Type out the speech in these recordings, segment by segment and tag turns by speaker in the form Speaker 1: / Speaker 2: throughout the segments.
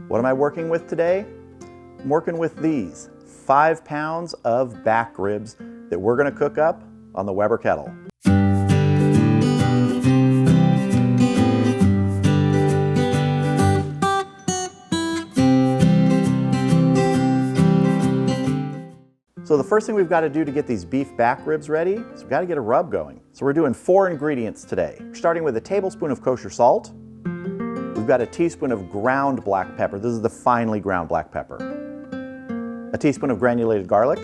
Speaker 1: What am I working with today? I'm working with these 5 pounds of back ribs that we're going to cook up on the Weber Kettle. So the first thing we've got to do to get these beef back ribs ready is we've got to get a rub going. So we're doing 4 ingredients today. We're starting with a tablespoon of kosher salt. We've got a teaspoon of ground black pepper. This is the finely ground black pepper. A teaspoon of granulated garlic.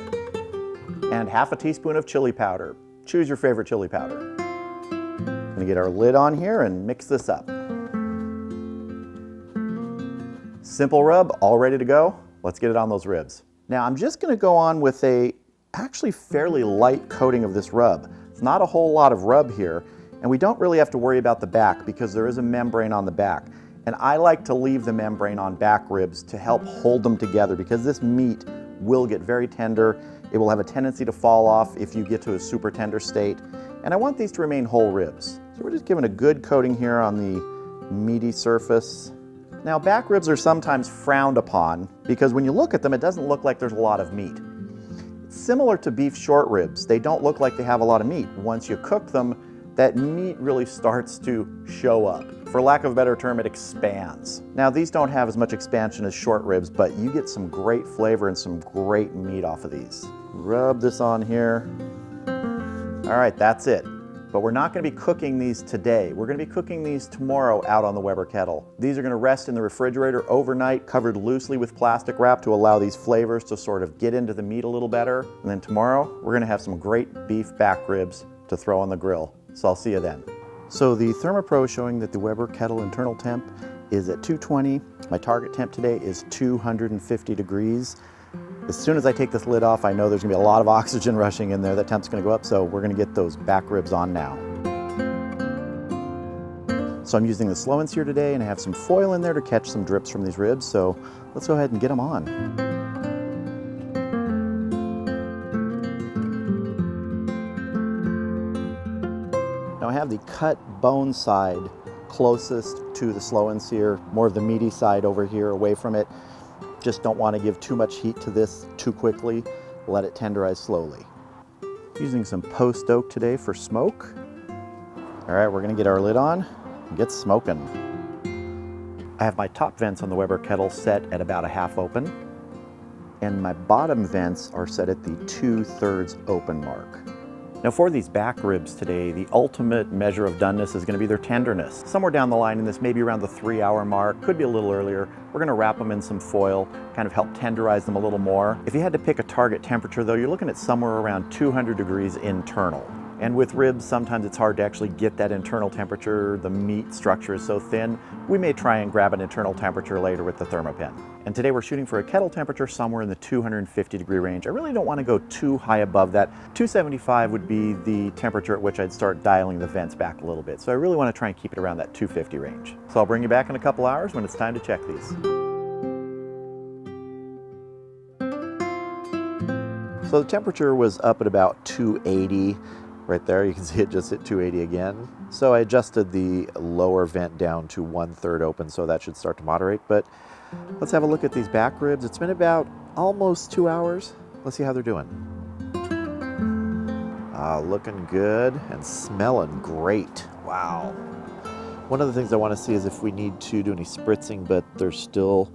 Speaker 1: And half a teaspoon of chili powder. Choose your favorite chili powder. I'm going to get our lid on here and mix this up. Simple rub, all ready to go. Let's get it on those ribs. Now I'm just going to go on with a actually fairly light coating of this rub. It's not a whole lot of rub here, and we don't really have to worry about the back because there is a membrane on the back. And I like to leave the membrane on back ribs to help hold them together because this meat will get very tender. It will have a tendency to fall off if you get to a super tender state. And I want these to remain whole ribs. So we're just giving a good coating here on the meaty surface. Now, back ribs are sometimes frowned upon because when you look at them, it doesn't look like there's a lot of meat. It's similar to beef short ribs. They don't look like they have a lot of meat. Once you cook them, that meat really starts to show up. For lack of a better term, it expands. Now, these don't have as much expansion as short ribs, but you get some great flavor and some great meat off of these. Rub this on here. All right, that's it. But we're not going to be cooking these today. We're going to be cooking these tomorrow out on the Weber Kettle. These are going to rest in the refrigerator overnight, covered loosely with plastic wrap to allow these flavors to sort of get into the meat a little better. And then tomorrow, we're going to have some great beef back ribs to throw on the grill. So I'll see you then. So the ThermoPro is showing that the Weber Kettle internal temp is at 220. My target temp today is 250 degrees. As soon as I take this lid off, I know there's gonna be a lot of oxygen rushing in there. That temp's gonna go up, so we're gonna get those back ribs on now. So I'm using the slow and sear today, and I have some foil in there to catch some drips from these ribs, so let's go ahead and get them on. Now I have the cut bone side closest to the slow and sear, more of the meaty side over here away from it. Just don't want to give too much heat to this too quickly. Let it tenderize slowly. Using some post oak today for smoke. All right, we're gonna get our lid on and get smoking. I have my top vents on the Weber Kettle set at about a half open, and my bottom vents are set at the 2/3 open mark. Now for these back ribs today, the ultimate measure of doneness is going to be their tenderness. Somewhere down the line in this, maybe around the 3-hour mark, could be a little earlier, we're going to wrap them in some foil, kind of help tenderize them a little more. If you had to pick a target temperature though, you're looking at somewhere around 200 degrees internal. And with ribs, sometimes it's hard to actually get that internal temperature. The meat structure is so thin. We may try and grab an internal temperature later with the ThermoPen. And today we're shooting for a kettle temperature somewhere in the 250 degree range. I really don't want to go too high above that. 275 would be the temperature at which I'd start dialing the vents back a little bit. So I really want to try and keep it around that 250 range. So I'll bring you back in a couple hours when it's time to check these. So the temperature was up at about 280. Right there, you can see it just hit 280 again. So I adjusted the lower vent down to 1/3 open, so that should start to moderate. But let's have a look at these back ribs. It's been about almost 2 hours. Let's see how they're doing. Looking good and smelling great. Wow. One of the things I want to see is if we need to do any spritzing, but there's still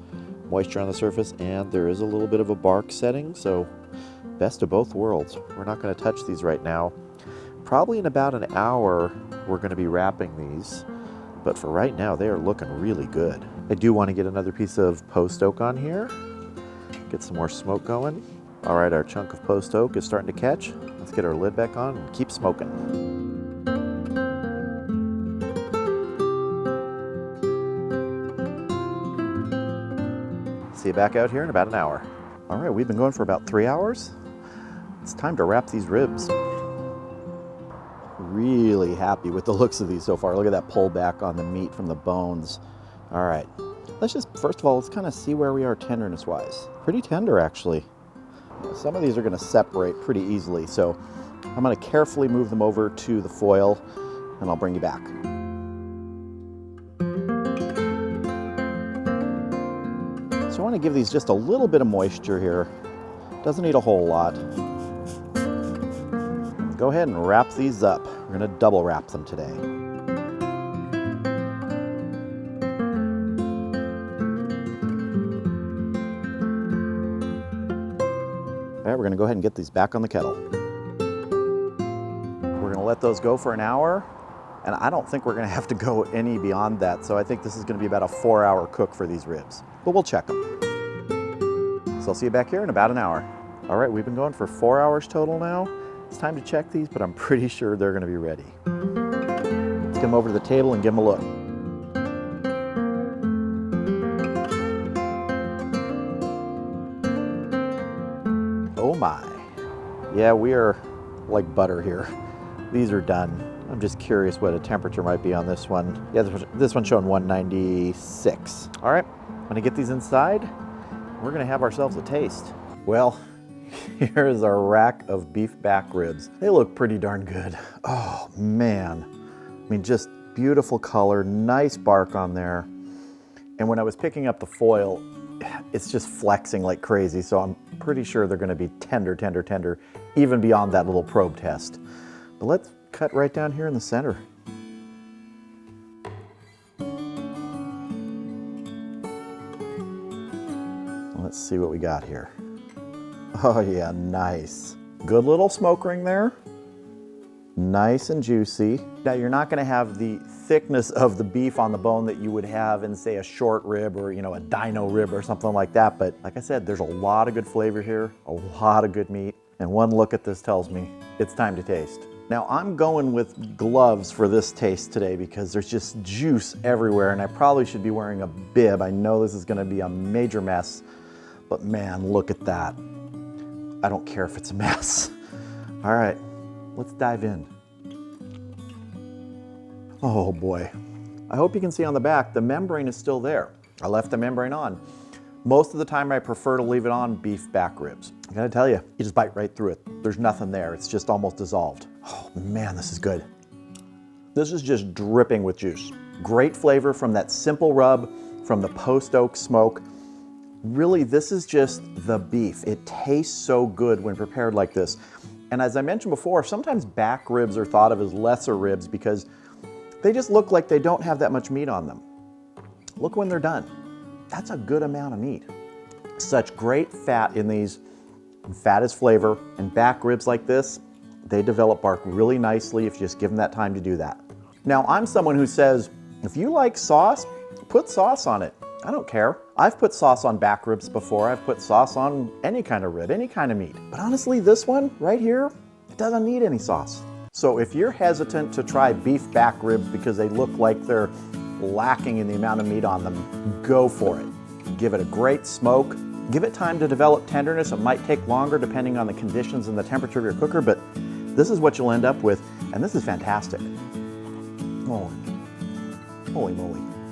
Speaker 1: moisture on the surface and there is a little bit of a bark setting, so best of both worlds. We're not going to touch these right now. Probably in about an hour, we're going to be wrapping these, but for right now, they are looking really good. I do want to get another piece of post oak on here, get some more smoke going. All right, our chunk of post oak is starting to catch. Let's get our lid back on and keep smoking. See you back out here in about an hour. All right, we've been going for about 3 hours. It's time to wrap these ribs. Really happy with the looks of these so far. Look at that pull back on the meat from the bones. All right, let's just, first of all, let's kind of see where we are tenderness wise. Pretty tender actually. Some of these are going to separate pretty easily, so I'm going to carefully move them over to the foil and I'll bring you back. So I want to give these just a little bit of moisture here. Doesn't need a whole lot. Go ahead and wrap these up. We're going to double wrap them today. All right, we're going to go ahead and get these back on the kettle. We're going to let those go for an hour, and I don't think we're going to have to go any beyond that, so I think this is going to be about a 4-hour cook for these ribs, but we'll check them. So I'll see you back here in about an hour. All right, we've been going for 4 hours total now. It's time to check these, but I'm pretty sure they're going to be ready. Let's get them over to the table and give them a look. Oh my. Yeah, we are like butter here. These are done. I'm just curious what a temperature might be on this one. Yeah, this one's showing 196. All right, I'm gonna get these inside. We're gonna have ourselves a taste. Well, here is our rack of beef back ribs. They look pretty darn good. Oh man. I mean, just beautiful color, nice bark on there. And when I was picking up the foil, it's just flexing like crazy, so I'm pretty sure they're gonna be tender, tender, tender, even beyond that little probe test. But let's cut right down here in the center. Let's see what we got here. Oh yeah, nice. Good little smoke ring there. Nice and juicy. Now you're not gonna have the thickness of the beef on the bone that you would have in, say, a short rib or, you know, a dino rib or something like that. But like I said, there's a lot of good flavor here, a lot of good meat. And one look at this tells me it's time to taste. Now I'm going with gloves for this taste today because there's just juice everywhere and I probably should be wearing a bib. I know this is gonna be a major mess, but man, look at that. I don't care if it's a mess. All right, let's dive in. Oh boy. I hope you can see on the back, the membrane is still there. I left the membrane on. Most of the time I prefer to leave it on beef back ribs. I gotta tell you, you just bite right through it. There's nothing there, it's just almost dissolved. Oh man, this is good. This is just dripping with juice. Great flavor from that simple rub, from the post oak smoke. Really, this is just the beef. It tastes so good when prepared like this. And as I mentioned before, sometimes back ribs are thought of as lesser ribs because they just look like they don't have that much meat on them. Look when they're done. That's a good amount of meat. Such great fat in these. Fat is flavor, and back ribs like this, they develop bark really nicely if you just give them that time to do that. Now, I'm someone who says, if you like sauce, put sauce on it. I don't care. I've put sauce on back ribs before. I've put sauce on any kind of rib, any kind of meat. But honestly, this one right here, it doesn't need any sauce. So if you're hesitant to try beef back ribs because they look like they're lacking in the amount of meat on them, go for it. Give it a great smoke. Give it time to develop tenderness. It might take longer depending on the conditions and the temperature of your cooker, but this is what you'll end up with, and this is fantastic. Holy moly.